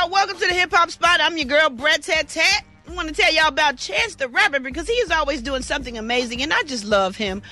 y'all. Welcome to the Hip Hop Spot. I'm your girl, Brat Tat Tat. I want to tell y'all about Chance the Rapper because he is always doing something amazing, and I just love him.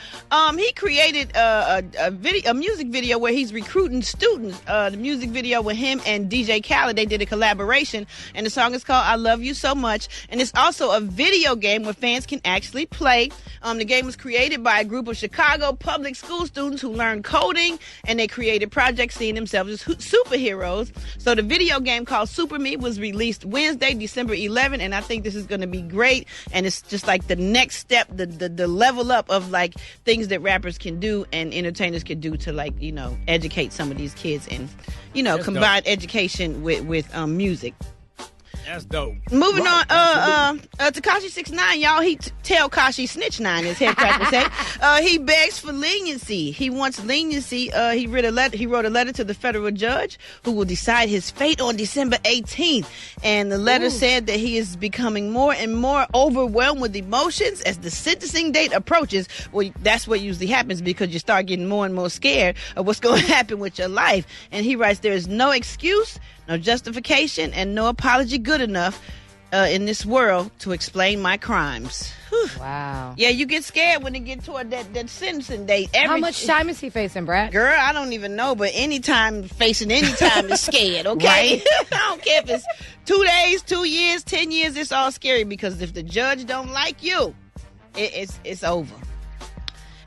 He created a music video where he's recruiting students. The music video with him and DJ Khaled, they did a collaboration, and the song is called I Love You So Much, and it's also a video game where fans can actually play. The game was created by a group of Chicago public school students who learned coding, and they created projects seeing themselves as superheroes. So the video game called Super Me was released Wednesday, December 11th, and I think this is going to be great, and it's just like the next step, the level up of like things that rappers can do and entertainers can do to, like, you know, educate some of these kids and, you know, combine education with music. That's dope. Moving on, Tekashi 6ix9ine, y'all, he tell Kashi snitch 9, as Head Crack would say. He begs for leniency. He wants leniency. He wrote a letter to the federal judge who will decide his fate on December 18th. And the letter said that he is becoming more and more overwhelmed with emotions as the sentencing date approaches. Well, that's what usually happens because you start getting more and more scared of what's going to happen with your life. And he writes, there is no excuse, no justification, and no apology good enough in this world to explain my crimes. Whew. Wow. Yeah, you get scared when it get toward that sentencing date. How much time is he facing, Brat? Girl, I don't even know, but facing any time is scared, okay? Right? I don't care if it's 2 days, 2 years, 10 years, it's all scary because if the judge don't like you, it's over.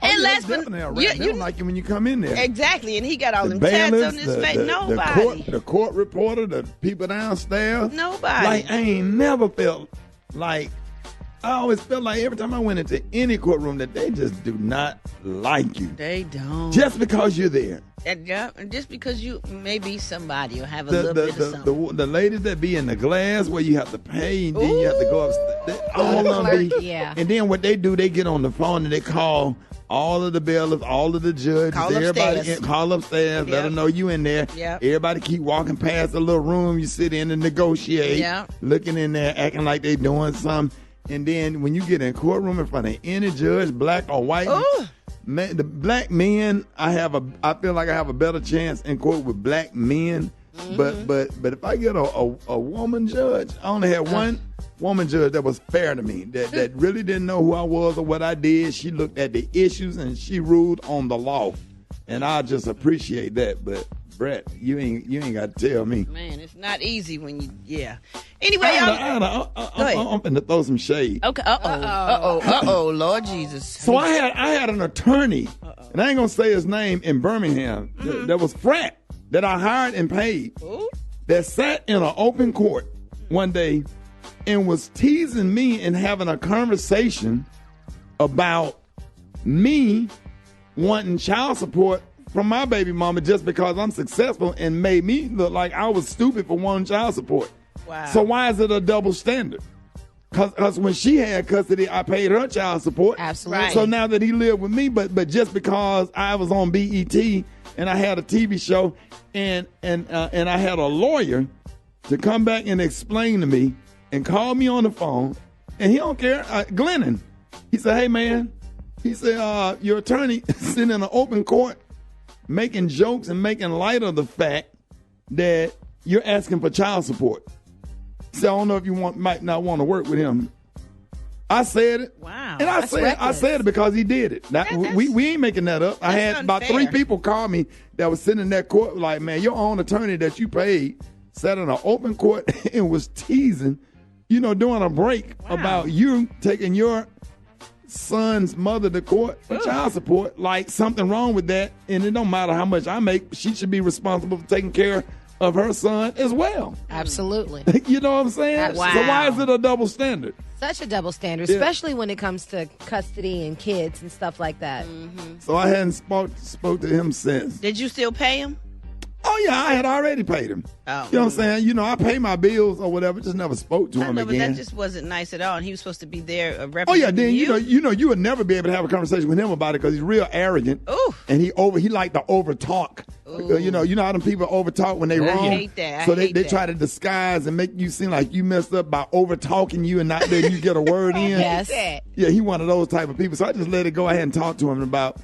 And last but they don't like you when you come in there. Exactly, and he got all them tats on his face. Nobody. The court reporter, the people downstairs. Nobody. Like, I ain't never felt like, I always felt like every time I went into any courtroom that they just do not like you. They don't. Just because you're there. And just because you may be somebody or have a little bit of something. The ladies that be in the glass where you have to pay and then you have to go upstairs. All of them be. Yeah. And then what they do, they get on the phone and they call all of the bailiffs, all of the judges, call upstairs, let them know you in there. Yep. Everybody keep walking past the little room you sit in and negotiate, looking in there, acting like they doing something. And then when you get in courtroom in front of any judge, black or white, man, the black men, I feel like I have a better chance in court with black men. Mm-hmm. But if I get a woman judge, I only had one woman judge that was fair to me, that really didn't know who I was or what I did. She looked at the issues and she ruled on the law, and I just appreciate that. But Brat, you ain't got to tell me. Man, it's not easy when you Anyway, I'm finna throw some shade. Okay. Lord Jesus. So I had an attorney, and I ain't gonna say his name, in Birmingham. That was frat that I hired and paid. That sat in an open court one day and was teasing me and having a conversation about me wanting child support from my baby mama just because I'm successful, and made me look like I was stupid for wanting child support. Wow. So why is it a double standard? Because when she had custody, I paid her child support. Absolutely. Right. So now that he lived with me, but just because I was on BET and I had a TV show and I had a lawyer to come back and explain to me and call me on the phone, and he don't care. Glennon, he said, hey, man, he said, your attorney sitting in an open court making jokes and making light of the fact that you're asking for child support. So I don't know if you might not want to work with him. I said it. Wow. And I said it because he did it. Now, we ain't making that up. I had about 3 people call me that was sitting in that court like, man, your own attorney that you paid sat in an open court and was teasing, doing a break about you taking your son's mother to court for child support. Like, something wrong with that, and it don't matter how much I make, she should be responsible for taking care of her son as well. Absolutely. You know what I'm saying? Wow. So why is it a double standard? Such a double standard, especially when it comes to custody and kids and stuff like that. Mm-hmm. So I hadn't spoke to him since. Did you still pay him? Oh, yeah, I had already paid him. Oh. You know what I'm saying? I pay my bills or whatever, just never spoke to him But again. that just wasn't nice at all. And he was supposed to be there representing Oh, yeah, then, you. you would never be able to have a conversation with him about it because he's real arrogant. Ooh. And he like to over-talk. You know how them people over-talk when they wrong? I hate that. So they try to disguise and make you seem like you messed up by over-talking you and not letting you get a word in. Yes. Yeah, he one of those type of people. So I just let it go ahead and talk to him in about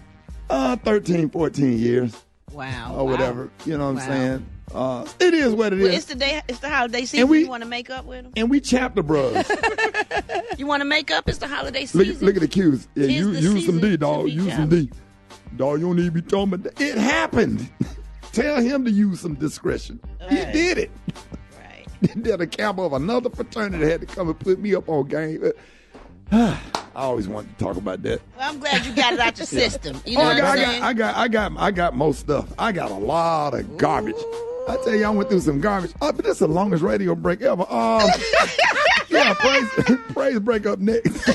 13, 14 years. Wow. Or whatever. You know what I'm saying? It is what it is. It's the holiday season. You want to make up with them? And we chapter bros. You want to make up? It's the holiday season. Look at the cues. Yeah, use some D, dog. Use some D. Dog, you don't need to be talking about that. It happened. Tell him to use some discretion. He did it. Right. Then a camp of another fraternity had to come and put me up on game. I always wanted to talk about that. Well, I'm glad you got it out your system. You know what I'm saying? I got most stuff. I got a lot of garbage. I tell you, I went through some garbage. But that's the longest radio break ever. Yeah, praise break up next.